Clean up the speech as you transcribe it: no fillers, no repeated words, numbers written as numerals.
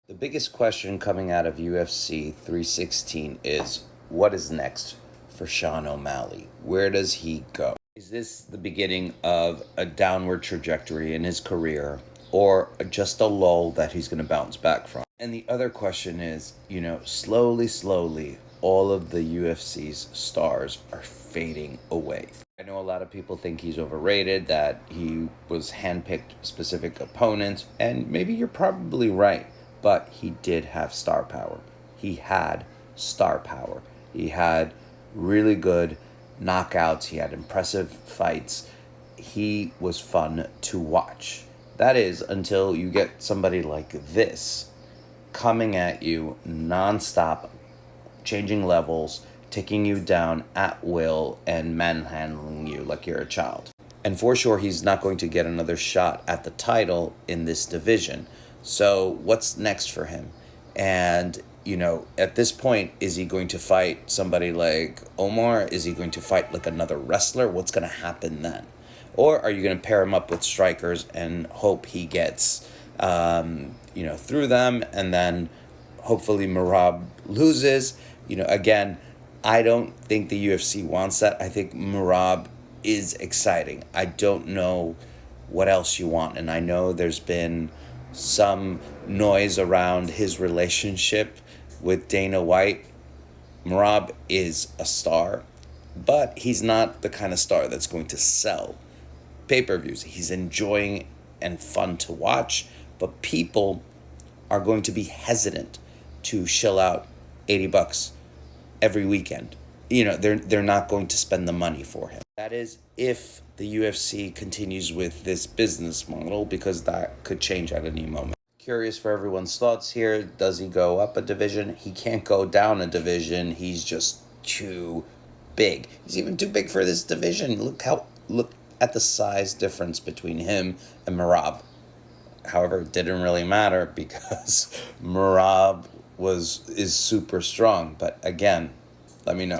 The biggest question coming out of UFC 316 is what is next for Sean O'Malley? Where does he go? Is this the beginning of a downward trajectory in his career or just a lull that he's going to bounce back from? And the other question is, slowly, all of the UFC's stars are fading away. I know a lot of people think he's overrated, that he was handpicked specific opponents, and maybe you're probably right, but he did have star power. He had star power. He had really good knockouts, he had impressive fights. He was fun to watch. That is until you get somebody like this coming at you nonstop, changing levels, taking you down at will, and manhandling you like you're a child. And for sure, he's not going to get another shot at the title in this division. So, what's next for him? And, at this point, is he going to fight somebody like Omar? Is he going to fight like another wrestler? What's going to happen then? Or are you going to pair him up with strikers and hope he gets, through them, and then hopefully Merab loses? Again, I don't think the UFC wants that. I think Merab is exciting. I don't know what else you want. And I know there's been some noise around his relationship with Dana White. Merab is a star, but he's not the kind of star that's going to sell pay-per-views. He's enjoying and fun to watch, but people are going to be hesitant to shell out $80 every weekend. They're not going to spend the money for him. That is if the UFC continues with this business model, because that could change at any moment. Curious for everyone's thoughts here. Does he go up a division? He can't go down a division. He's just too big. He's even too big for this division. Look at the size difference between him and Merab. However, it didn't really matter because Merab is super strong. But again, let me know.